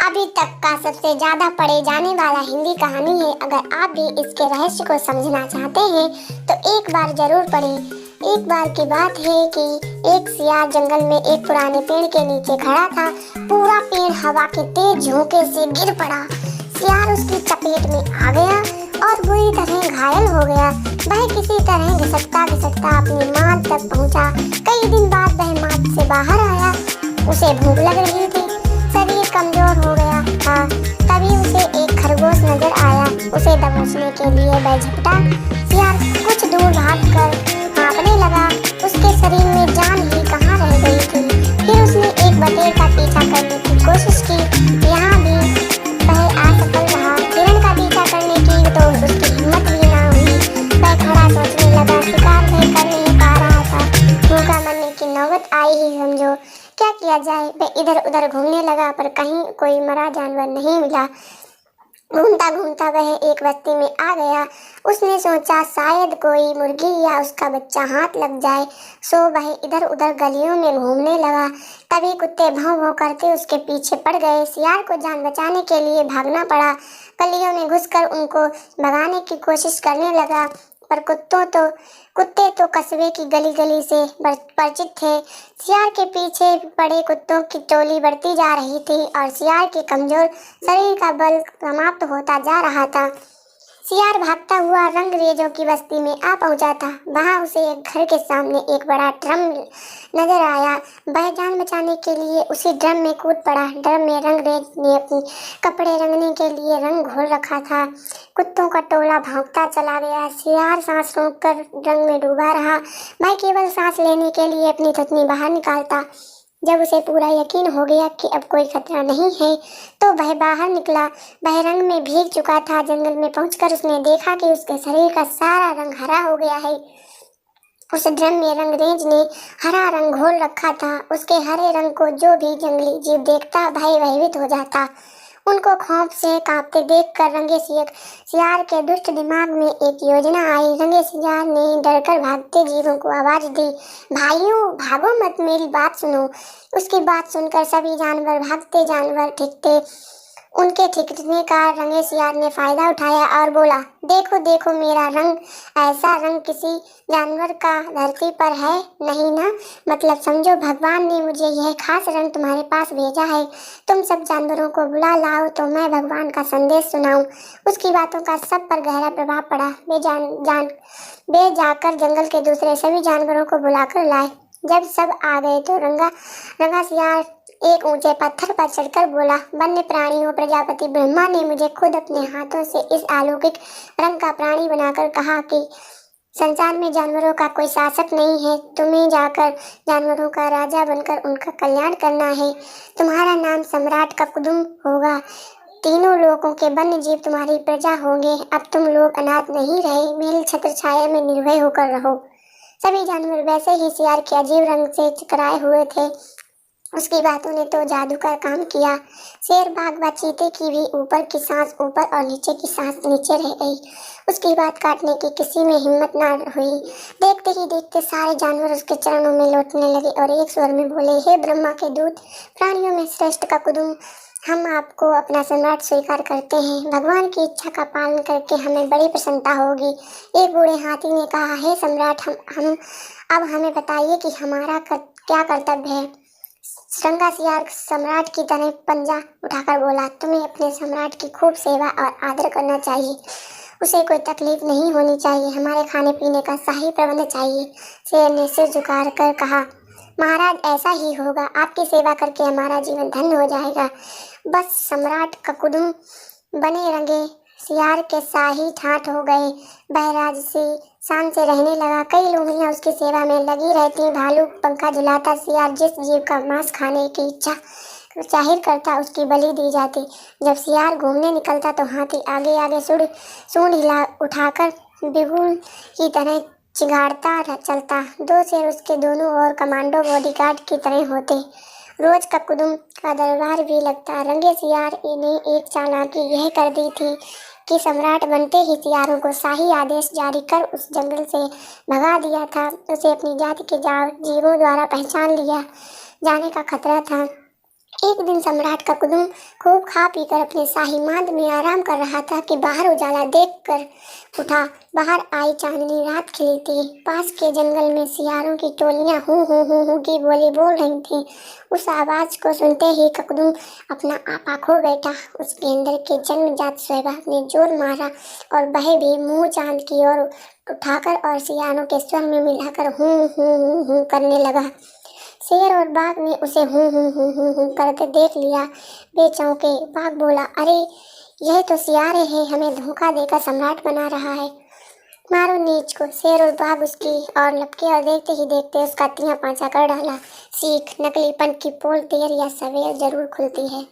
अभी तक का सबसे ज्यादा पढ़े जाने वाला हिंदी कहानी है। अगर आप भी इसके रहस्य को समझना चाहते हैं तो एक बार जरूर पढ़ें। एक बार की बात है कि एक सियार जंगल में एक पुराने पेड़ के नीचे खड़ा था। पूरा पेड़ हवा के तेज झोंके से गिर पड़ा। सियार उसकी चपेट में आ गया और बुरी तरह घायल हो गया। वह किसी तरह घिसटता घिसटता अपनी माद तक पहुंचा। कई दिन बाद वह माद से बाहर आया। उसे भूख लग रही थी, शरीर कमजोर हो गया था। तभी उसे एक खरगोश नजर आया। उसे दबोचने के लिए वह झपटा। सियार कुछ दूर भागकर हाँफने लगा। उसके शरीर में जान ही कहाँ रह गई थी। फिर उसने एक बटेर का पीछा करने की कोशिश की। यहाँ भी वह असफल रहा। हिरण का पीछा करने की तो उसकी हिम्मत भी ना हुई। वह खड़ा सोचने लगा, शिकार वह कर नहीं पा रहा था। भूखा मरने की नौबत आई ही समझो। क्या किया जाए। वह इधर उधर घूमने लगा पर कहीं कोई मरा जानवर नहीं मिला। घूमता घूमता वह एक बस्ती में आ गया। उसने सोचा शायद कोई मुर्गी या उसका बच्चा हाथ लग जाए। सो वह इधर उधर गलियों में घूमने लगा। तभी कुत्ते भौं भौं करते उसके पीछे पड़ गए। सियार को जान बचाने के लिए भागना पड़ा। गलियों में घुसकर उनको भगाने की कोशिश करने लगा पर कुत्ते तो कस्बे की गली गली से परिचित थे। सियार के पीछे पड़े कुत्तों की टोली बढ़ती जा रही थी और सियार के कमजोर शरीर का बल समाप्त होता जा रहा था। सियार भागता हुआ रंगरेजों की बस्ती में आ पहुंचा था। वहां उसे एक घर के सामने एक बड़ा ड्रम नजर आया। वह जान बचाने के लिए उसी ड्रम में कूद पड़ा। ड्रम में रंगरेज ने अपने कपड़े रंगने के लिए रंग घोल रखा था। कुत्तों का टोला भागता चला गया। सियार सांस रोककर रंग में डूबा रहा। वह केवल सांस लेने के लिए अपनी थूथनी बाहर निकालता। जब उसे पूरा यकीन हो गया कि अब कोई खतरा नहीं है तो वह बाहर निकला। वह रंग में भीग चुका था। जंगल में पहुंचकर उसने देखा कि उसके शरीर का सारा रंग हरा हो गया है। उस ड्रम में रंगरेज ने हरा रंग घोल रखा था। उसके हरे रंग को जो भी जंगली जीव देखता भय भयभीत हो जाता। उनको खौफ से कांपते देखकर रंगे सियार के दुष्ट दिमाग में एक योजना आई। रंगे सियार ने डरकर भागते जीवों को आवाज दी, भाइयों भागो मत, मेरी बात सुनो। उसकी बात सुनकर सभी जानवर भागते जानवर ठिकते। उनके ठिकने का रंगे सियार ने फायदा उठाया और बोला, देखो देखो मेरा रंग, ऐसा रंग किसी जानवर का धरती पर है नहीं ना। मतलब समझो भगवान ने मुझे यह खास रंग तुम्हारे पास भेजा है। तुम सब जानवरों को बुला लाओ तो मैं भगवान का संदेश सुनाऊं। उसकी बातों का सब पर गहरा प्रभाव पड़ा। वे जाकर जंगल के दूसरे सभी जानवरों को बुलाकर लाए। जब सब आ गए तो रंगा सियार एक ऊंचे पत्थर पर चढ़कर बोला, वन्य प्राणियों, प्रजापति ब्रह्मा ने मुझे खुद अपने हाथों से इस अलौकिक रंग का प्राणी बनाकर कहा कि संसार में जानवरों का कोई शासक नहीं है। तुम्हें जाकर जानवरों का राजा बनकर उनका कल्याण करना है। तुम्हारा नाम सम्राट ककुदुम होगा। तीनों लोगों के वन्य जीव तुम्हारी प्रजा होंगे। अब तुम लोग अनाथ नहीं रहे। मेरी छत्र छाया में निर्भय होकर रहो। सभी जानवर वैसे ही सियार के अजीब रंग से चकराए हुए थे। उसकी बातों ने तो जादू का काम किया। शेर, बाघ व चीते की भी ऊपर की सांस ऊपर और नीचे की सांस नीचे रह गई। उसकी बात काटने की किसी में हिम्मत ना हुई। देखते ही देखते सारे जानवर उसके चरणों में लौटने लगे और एक स्वर में बोले, हे ब्रह्मा के दूत, प्राणियों में श्रेष्ठ ककुदुम, हम आपको अपना सम्राट स्वीकार करते हैं। भगवान की इच्छा का पालन करके हमें बड़ी प्रसन्नता होगी। एक बूढ़े हाथी ने कहा, हे सम्राट, हम अब हमें बताइए कि हमारा क्या कर्तव्य है। रंगा सियार सम्राट की तरह पंजा उठाकर बोला, तुम्हें अपने सम्राट की खूब सेवा और आदर करना चाहिए। उसे कोई तकलीफ नहीं होनी चाहिए। हमारे खाने पीने का सही प्रबंध चाहिए। शेर ने सिर झुकाकर कहा, महाराज ऐसा ही होगा। आपकी सेवा करके हमारा जीवन धन्य हो जाएगा। बस सम्राट ककुदुम बने रंगे सियार के शाही ठाठ हो गए। वह राजसी शान से रहने लगा। कई लोमड़ियां उसकी सेवा में लगी रहती। भालू पंखा झुलाता। सियार जिस जीव का मांस खाने की इच्छा जाहिर करता उसकी बलि दी जाती। जब सियार घूमने निकलता तो हाथी आगे आगे सूंड हिला उठाकर बिगुल की तरह चिघाड़ता चलता। दो शेर उसके दोनों ओर कमांडो बॉडीगार्ड की तरह होते। रोज ककुदुम का दरबार भी लगता। रंगे सियार ने एक चालाकी यह कर दी थी कि सम्राट बनते ही सियारों को शाही आदेश जारी कर उस जंगल से भगा दिया था। उसे अपनी जाति के जीवों द्वारा पहचान लिया जाने का खतरा था। एक दिन सम्राट ककदुम खूब खा पी कर अपने शाही मांद में आराम कर रहा था कि बाहर उजाला देख कर उठा। बाहर आई चांदनी रात खिली थी। पास के जंगल में सियारों की टोलियां हूँ की बोली बोल रही थी। उस आवाज को सुनते ही ककदुम अपना आपा खो बैठा। उसके अंदर के जन्मजात स्वभाव ने जोर मारा और वह भी मुंह चांद की ओर उठाकर और सियारों के स्वर में मिलाकर हूँ करने लगा। शेर और बाघ ने उसे हूँ करके देख लिया। बेचौंके बाघ बोला, अरे यह तो सियार है, हमें धोखा देकर सम्राट बना रहा है। मारो नीच को। शेर और बाघ उसकी और लपके और देखते ही देखते उसका तिया पांचा कर डाला। सीख, नकलीपन की पोल देर या सवेर जरूर खुलती है।